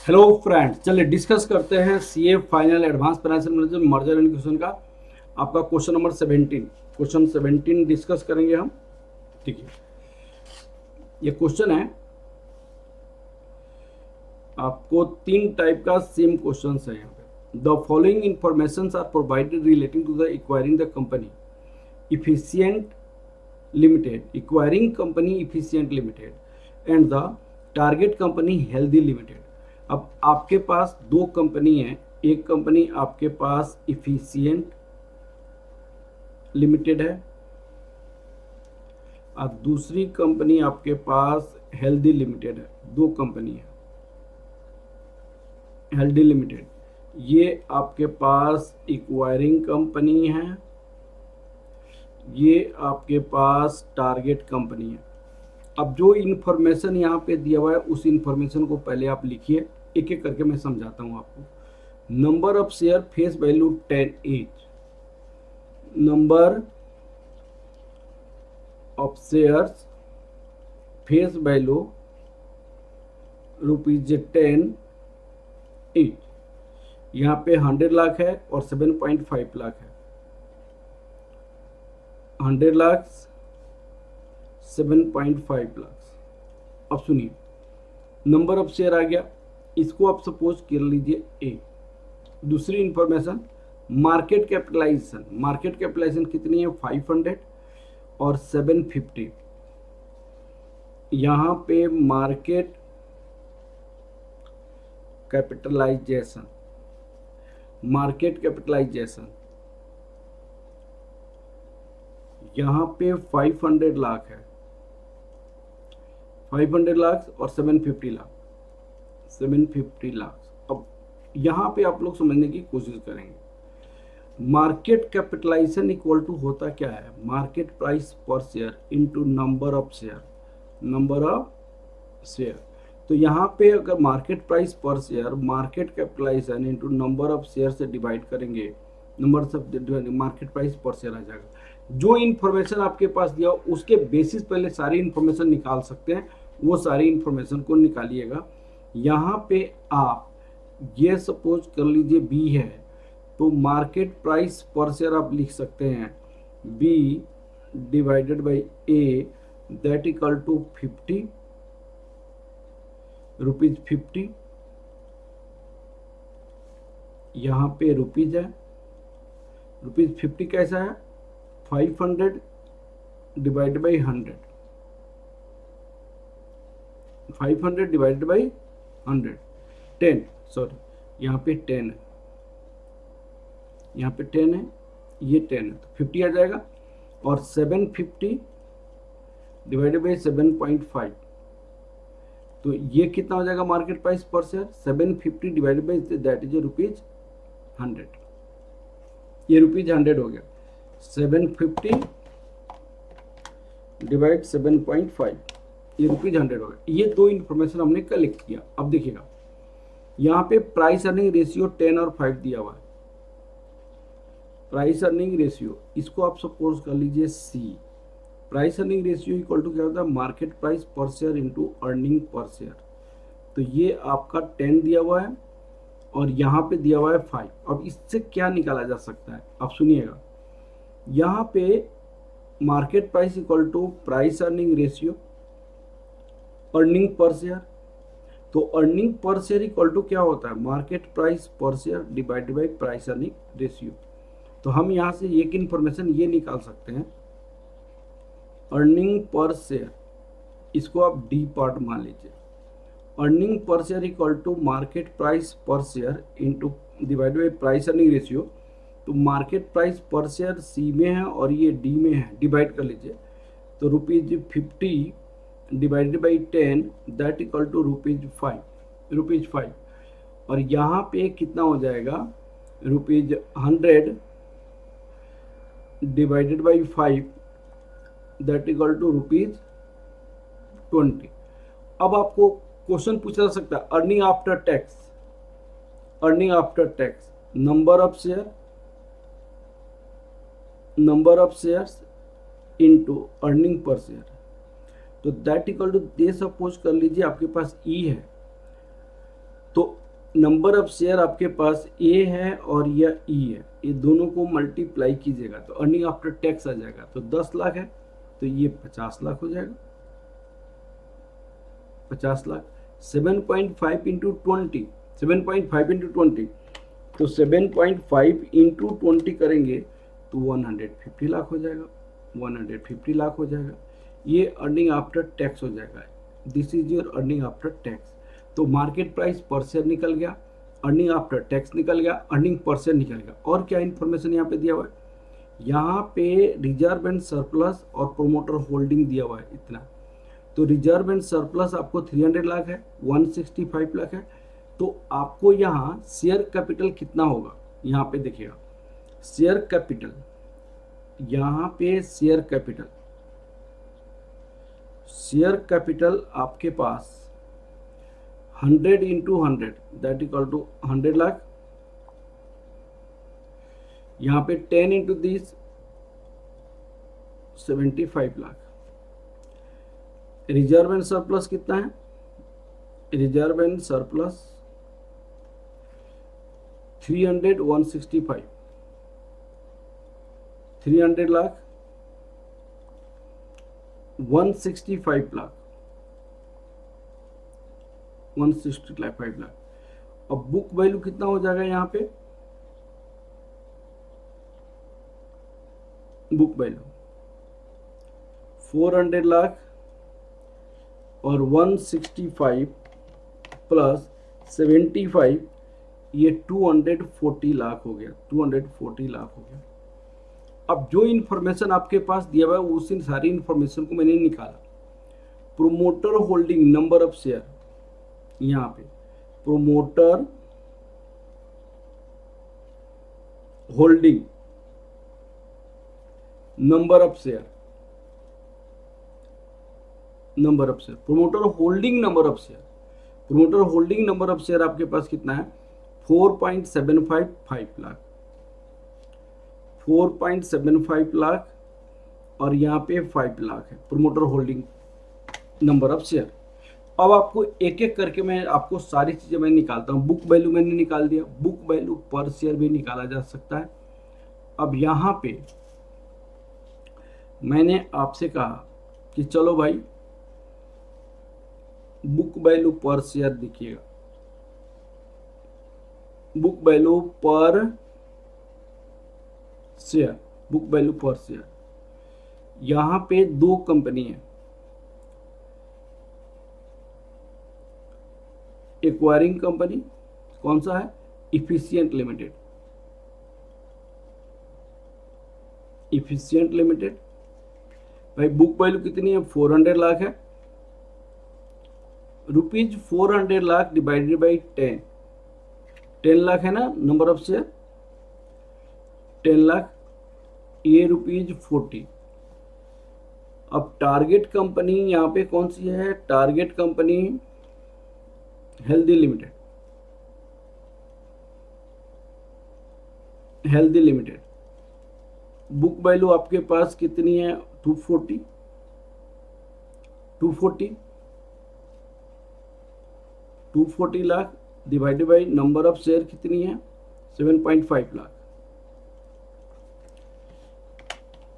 Hello friends, चलिए discuss करते हैं CA final advance financial management merger and acquisition का आपका क्वेश्चन नंबर 17। क्वेश्चन 17 डिस्कस करेंगे हम। ठीक है, ये क्वेश्चन है, आपको तीन टाइप का सेम क्वेश्चन है यहाँ पे। The following information are provided relating to the acquiring the company efficient limited, acquiring company efficient limited and the target company healthy limited. अब आपके पास दो कंपनी है, एक कंपनी आपके पास इफिशियंट लिमिटेड है और दूसरी कंपनी आपके पास हेल्दी लिमिटेड है। दो कंपनी है हेल्दी लिमिटेड, ये आपके पास एक्वायरिंग कंपनी है, ये आपके पास टारगेट कंपनी है। अब जो इन्फॉर्मेशन यहाँ पे दिया हुआ है उस इन्फॉर्मेशन को पहले आप लिखिए, एक एक करके मैं समझाता हूँ आपको। Number of share face value 10 each, number of shares face value ₹10 each। यहाँ पे 100 लाख है और 7.5 लाख है। 100 लाख 7.5 लाख। अब सुनिए, नंबर ऑफ शेयर आ गया, इसको आप सपोज कर लीजिए ए। दूसरी information market capitalisation, market capitalisation कितनी है 500 और 750। यहाँ पे मार्केट कैपिटलाइजेशन, मार्केट कैपिटलाइजेशन यहाँ पे 500 लाख है, 500 लाख और 750 लाख, 750 लाख। अब यहाँ पे आप लोग समझने की कोशिश करेंगे, मार्केट कैपिटलाइजेशन इक्वल टू होता क्या है, market price per share into number of share, number of share. तो यहाँ पे अगर market price per share market capitalisation into number of share से डिवाइड करेंगे, number of market price per share आ जाएगा। जो इन्फॉर्मेशन आपके पास दिया उसके बेसिस पहले सारी इन्फॉर्मेशन निकाल सकते हैं, वो सारी इन्फॉर्मेशन को निकालिएगा। यहाँ पे आप ये सपोज कर लीजिए बी है, तो मार्केट प्राइस पर शेयर आप लिख सकते हैं B divided by A, that equal to 50 rupees 50। यहाँ पे रुपीज है, रुपीज 50 कैसा है 500 divide by 100, 500 divided by 100 10, sorry यहाँ पे 10 है, यहाँ पे 10 है, ये 10 है, तो 50 आ जाएगा। और 750 डिवाइडेड बाई 7.5, तो ये कितना हो जाएगा market price per share 750 divided by that is ₹100, ये ₹100 हो गया। 750 डिवाइड 7.5, ये ₹100 हो गया। ये दो इन्फॉर्मेशन हमने कलेक्ट किया। अब देखिएगा यहाँ पे प्राइस अर्निंग रेशियो 10 और 5 दिया हुआ है, प्राइस अर्निंग रेशियो इसको आप सपोज कर लीजिए C. Price earning ratio equal to क्या होता है, market price per share into earning per share. तो ये आपका 10 दिया हुआ है और यहाँ पे दिया हुआ है 5। अब इससे क्या निकाला जा सकता है, आप सुनिएगा। यहाँ पे market price equal to price earning ratio earning per share, तो earning per share equal to क्या होता है, market price per share divided by price earning ratio. तो हम यहाँ से एक इन्फॉर्मेशन ये निकाल सकते हैं, अर्निंग पर शेयर, इसको आप डी पार्ट मान लीजिए। Earning per share equal to market price per share into divide by price earning ratio. तो market price per share C में है और ये डी में है, डिवाइड कर लीजिए। तो ₹50 divided by 10 that equal to ₹5। और यहाँ पे कितना हो जाएगा, ₹100 divided by 5 that equal to ₹20। अब आपको क्वेश्चन पूछा जा सकता है earning after tax, earning after tax number of shares into earning per share. तो दैट इक्वल टू दे सपोज कर लीजिए आपके पास ई है, तो नंबर ऑफ शेयर आपके पास ए है और या ई है, ये दोनों को मल्टीप्लाई कीजिएगा तो अर्निंग आफ्टर टैक्स आ जाएगा। तो 10 लाख है तो ये 50 लाख हो जाएगा, 50 लाख। 7.5 इंटू 20, 7.5 इंटू 20, तो 7.5 इंटू 20 करेंगे तो 150 लाख हो जाएगा, 150 लाख हो जाएगा। ये अर्निंग आफ्टर टैक्स हो जाएगा। This is your earning after tax. तो मार्केट प्राइस पर शेयर निकल गया, अर्निंग आफ्टर टैक्स निकल गया, अर्निंग पर शेयर निकल गया। और क्या इन्फॉर्मेशन यहाँ पे दिया हुआ है, यहाँ पे रिजर्व एंड सरप्लस और प्रोमोटर होल्डिंग दिया हुआ है इतना। तो रिजर्व एंड सरप्लस आपको 300 लाख है, 165 लाख है। तो आपको यहाँ शेयर कैपिटल कितना होगा, यहाँ पे देखिएगा शेयर कैपिटल, यहाँ पे शेयर कैपिटल आपके पास 100 into 100 that equal to 100 lakh. यहाँ पे 10 into this 75 lakh. Reserve and surplus कितना है, reserve and surplus 300, 165, 300 lakh, 165 lakh, 165 lakh. अब बुक वैल्यू कितना हो जाएगा यहाँ पे, बुक वैल्यू 400 लाख और 165 प्लस 75, ये 240 लाख हो गया, 240 लाख हो गया। अब जो इन्फॉर्मेशन आपके पास दिया हुआ है उस सारी इन्फॉर्मेशन को मैंने निकाला। Promoter holding number of share, यहाँ पे promoter holding number of share, number of share, promoter holding number of share, promoter holding number of share आपके पास कितना है 4.75 लाख, 4.75 लाख और यहाँ पे 5 लाख है promoter holding number of share. अब आपको एक एक करके मैं आपको सारी चीजें मैं निकालता हूँ। बुक वैल्यू मैंने निकाल दिया, बुक वैल्यू पर शेयर भी निकाला जा सकता है। अब यहाँ पे मैंने आपसे कहा कि चलो भाई बुक वैल्यू पर शेयर देखिएगा, बुक वैल्यू पर शेयर, बुक वैल्यू पर शेयर। यहां पे दो कंपनी है, एक्वायरिंग कंपनी कौन सा है, इफिशिएंट लिमिटेड, इफिशिएंट लिमिटेड। भाई बुक वैल्यू कितनी है 400 लाख है, rupees 400 lakh divided by 10, 10 lakh है ना नंबर ऑफ शेयर, 10 लाख, ये रुपीज 40। अब टारगेट कंपनी यहाँ पे कौन सी है, target company healthy limited, healthy limited. Book value आपके पास कितनी है 240, 240 lakh divided by number of share कितनी है 7.5 लाख,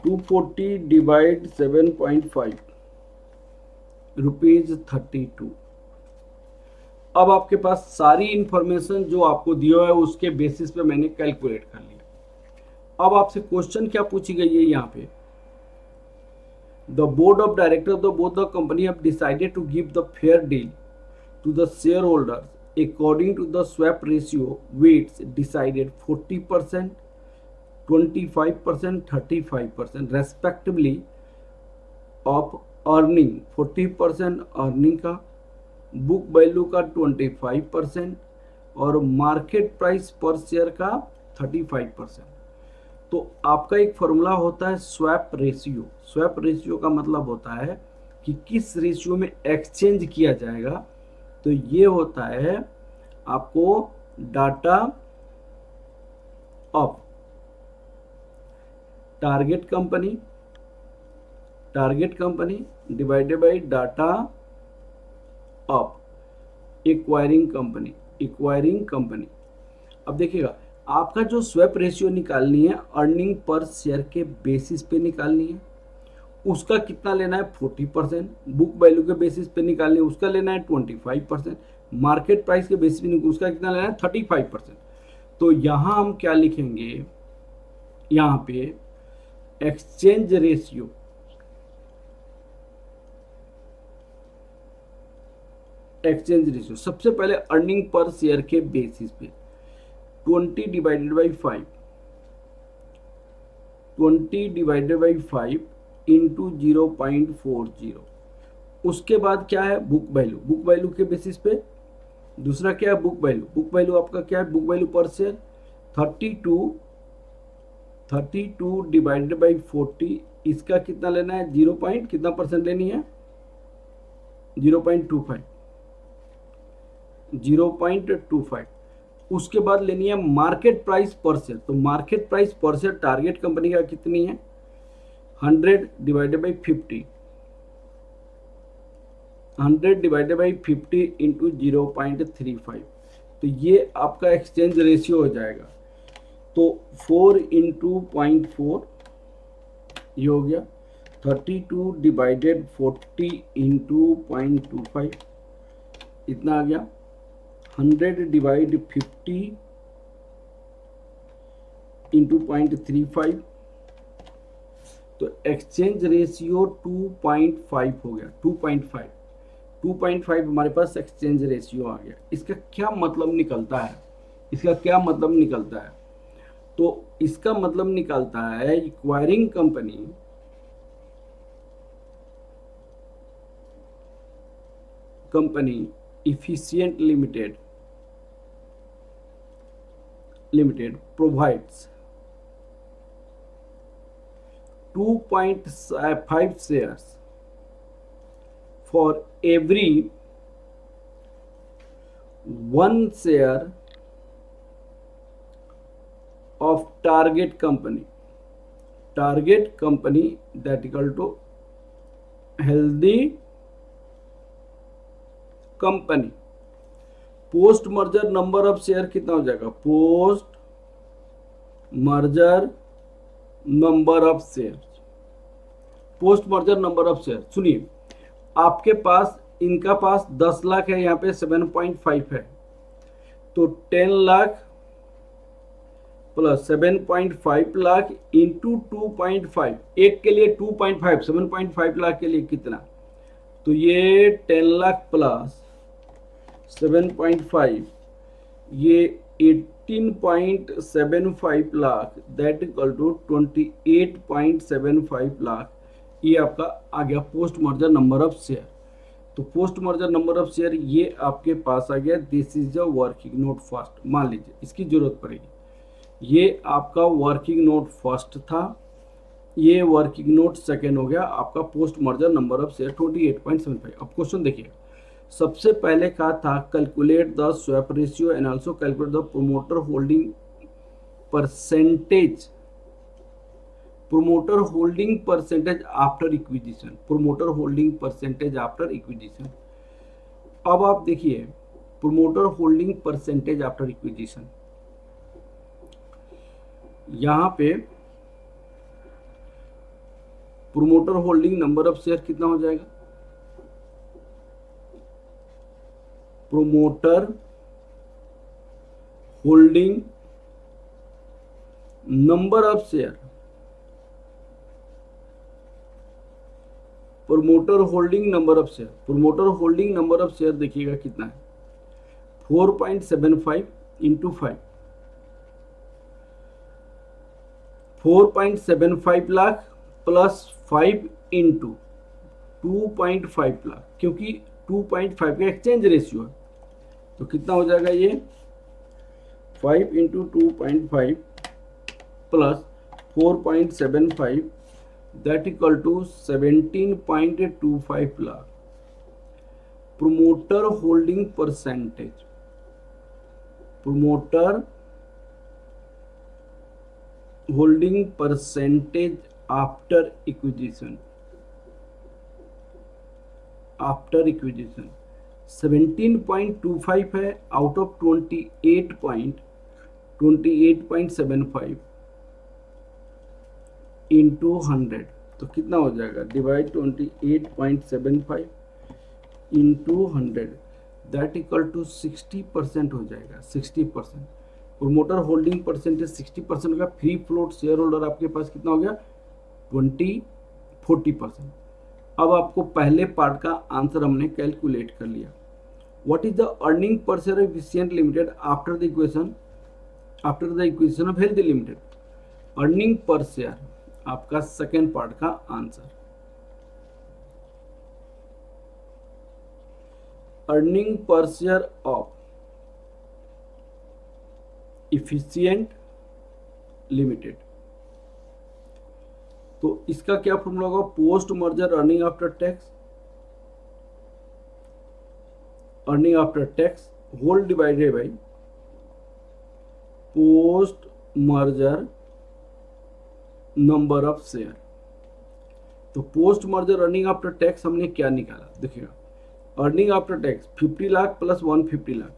240 डिवाइड 7.5 रुपीज 32। अब आपके पास सारी इंफॉर्मेशन जो आपको दिया है उसके बेसिस पे मैंने कैलकुलेट कर लिया। अब आपसे क्वेश्चन क्या पूछी गई है यहाँ पे, the board of director of the both the company have decided to give the fair deal to the shareholders according to the swap ratio weights decided 40%, 25%, 35% respectively of earning, 40% earning का, book value का 25% और market price per share का 35%। तो आपका एक formula होता है swap ratio. Swap ratio का मतलब होता है कि किस रेशियो में एक्सचेंज किया जाएगा। तो ये होता है आपको data of target company, target company divided by data of acquiring company, acquiring company. अब देखिएगा, आपका जो स्वैप रेशियो निकालनी है अर्निंग पर शेयर के बेसिस पे निकालनी है, उसका कितना लेना है 40%, बुक वैल्यू के बेसिस पे निकालनी है उसका लेना है 25%, मार्केट प्राइस के बेसिस पे उसका कितना लेना है 35%। तो यहाँ हम क्या लिखेंगे, यहाँ पे एक्सचेंज रेशियो, एक्सचेंज रेशियो सबसे पहले अर्निंग पर शेयर के बेसिस पे 20 divided by 5, 20 divided by 5 into 0.40। उसके बाद क्या है बुक वैल्यू, बुक वैल्यू के बेसिस पे दूसरा क्या है बुक वैल्यू, बुक वैल्यू आपका क्या है बुक वैल्यू पर शेयर 32 डिवाइडेड बाई 40, इसका कितना लेना है 0 पॉइंट कितना परसेंट लेनी है 0.25, 0.25। उसके बाद लेनी है मार्केट प्राइस पर शेयर, तो market price per share target company का कितनी है 100 divided by 50, 100 divided by 50 into 0.35। तो ये आपका एक्सचेंज रेशियो हो जाएगा। तो 4 इंटू 0.4 ये हो गया, 32 डिवाइडेड 40 इंटू 0.25 इतना आ गया, 100 डिवाइड 50 इंटू 0.35, तो एक्सचेंज रेशियो 2.5 हो गया, 2.5 हमारे पास एक्सचेंज रेशियो आ गया। इसका क्या मतलब निकलता है, इसका क्या मतलब निकलता है, तो इसका मतलब निकलता है acquiring company efficient limited provides 2.5 shares for every 1 share of target company that equal to healthy company. Post merger number of share कितना हो जाएगा, post merger number of share, post merger number of share. सुनिए, आपके पास इनका पास 10 लाख है, यहाँ पे 7.5 है, तो 10 लाख प्लस 7.5 लाख इंटू 2.5, एक के लिए 2.5, 7.5 लाख के लिए कितना, तो ये 10 लाख प्लस 7.5 ये 18.75 lakh that equal to 28.75 lakh, ये आपका आ गया post merger number of share. तो post merger number of share ये आपके पास आ गया, this is the working note first. मान लीजिए इसकी जरूरत पड़ेगी, ये आपका वर्किंग नोट फर्स्ट था, ये वर्किंग नोट सेकेंड हो गया, आपका post merger number of share 28.75। अब क्वेश्चन देखिए, सबसे पहले कहा था calculate the swap ratio and also calculate the promoter holding percentage, promoter holding percentage after acquisition, promoter holding percentage after acquisition. अब आप देखिए promoter holding percentage after acquisition, यहां पे promoter holding number of share कितना हो जाएगा, promoter holding number of share, promoter holding number of share, promoter holding number of share देखिएगा कितना है 4.75 into 5, 4.75 lakh plus 5 into 2.5 lakh, क्योंकि 2.5 का एक्सचेंज रेशियो है, तो कितना हो जाएगा ये 5 into 2.5 plus 4.75 that equal to 17.25 lakh. Promoter holding percentage, promoter holding percentage after acquisition, after acquisition 17.25 है आउट ऑफ 28.75 इंटू 100, तो कितना हो जाएगा, divide 28.75 into 100, that equal to 60% हो जाएगा, 60%। प्रोमोटर होल्डिंग परसेंटेज 60% का, फ्री फ्लोट शेयर होल्डर आपके पास कितना हो गया, 40%। अब आपको पहले पार्ट का आंसर हमने कैलकुलेट कर लिया। What is the earning per share of efficient limited after the equation of healthy limited. Earning per share आपका सेकेंड पार्ट का answer. Earning per share of efficient limited, तो इसका क्या फॉर्मूला होगा, post merger earning after tax whole divided by post merger number of share. तो post merger earning after tax हमने क्या निकाला, देखिएगा, earning after tax 50 lakh plus 150 lakh,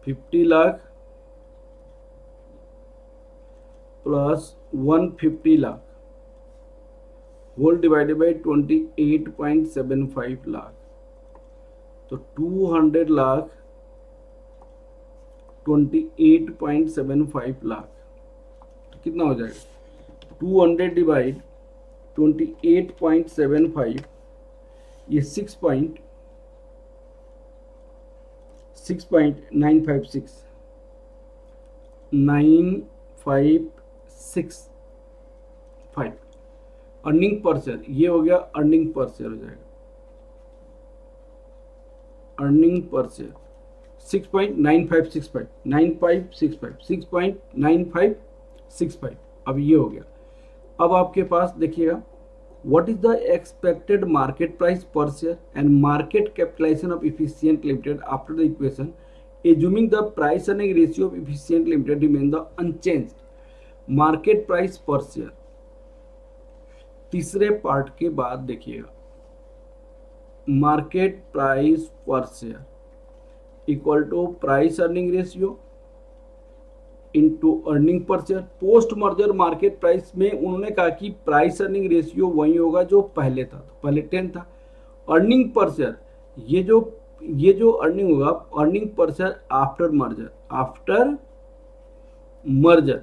50 lakh plus 150 lakh whole divided by 28.75 lakh, तो 200 लाख 28.75 लाख, तो कितना हो जाएगा, 200 डिवाइड 28.75, ये 6.956 अर्निंग पर शेयर, ये हो गया अर्निंग पर शेयर हो जाएगा, अर्निंग पर शेयर 6.9565 अब ये हो गया। अब आपके पास देखिएगा, what is the expected market price per share and market capitalisation of efficient limited after the equation assuming the price earning ratio of efficient limited remain the unchanged. Market price per share तीसरे part के बाद देखिएगा, market price per share equal to price earning ratio into earning per share. Post merger market price में उन्होंने कहा कि price earning ratio वही होगा जो पहले था, तो पहले 10 था। अर्निंग पर शेयर, ये जो अर्निंग होगा, earning per share after merger,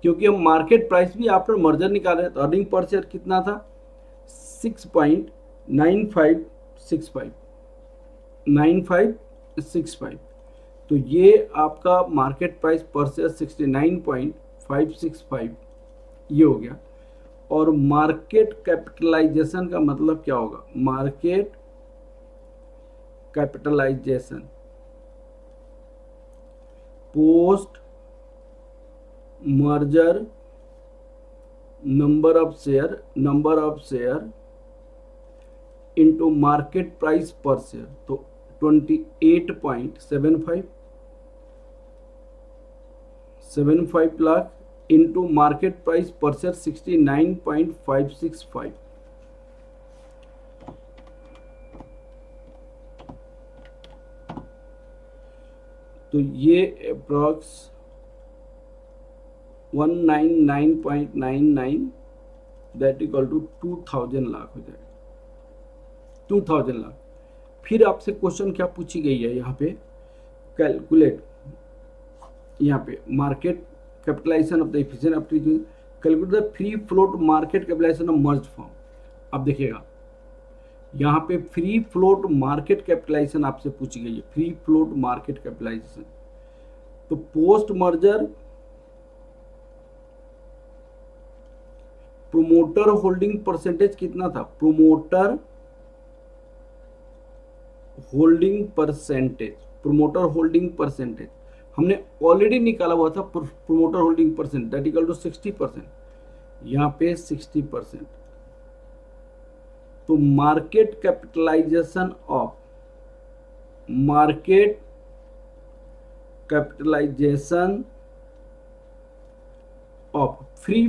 क्योंकि हम मार्केट प्राइस भी आफ्टर मर्जर निकाल रहे हैं, तो अर्निंग पर शेयर कितना था, 6.9565, तो ये आपका मार्केट प्राइस पर शेयर 69.565 ये हो गया। और मार्केट कैपिटलाइजेशन का मतलब क्या होगा, market capitalisation post merger number of share into market price per share, तो 28.75 lakh into market price per share 69.565, तो ये approx 199.99 that equal to 2000 lakh हो जाएगा, 2000 लाख। फिर आपसे क्वेश्चन क्या पूछी गई है यहाँ पे, कैलकुलेट, यहाँ पे market capitalisation of the efficient calculate the free float market capitalisation of merge firm. अब देखिएगा, यहाँ पे फ्री फ्लोट मार्केट कैपिटलाइजेशन आपसे पूछी गई है, फ्री फ्लोट मार्केट कैपिटलाइजेशन। तो post merger promoter holding percentage कितना था, प्रोमोटर होल्डिंग परसेंटेज हमने ऑलरेडी निकाला हुआ था, promoter holding percent that equal to 60%, यहाँ पे 60%। तो market capitalisation of free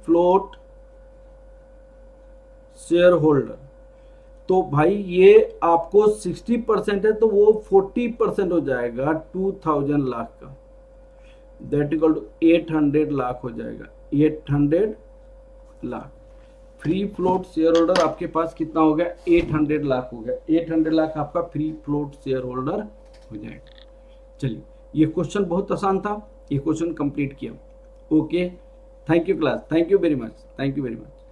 float share holder, तो भाई ये आपको 60% है तो वो 40% हो जाएगा 2000 लाख का, दैट इक्वल टू 800 लाख हो जाएगा, 800 lakh. Free float share holder आपके पास कितना हो गया, 800 लाख हो गया, 800 लाख आपका फ्री फ्लोट शेयर होल्डर हो जाएगा। चलिए, ये क्वेश्चन बहुत आसान था, ये क्वेश्चन कंप्लीट किया। Okay, thank you class, thank you very much, thank you very much.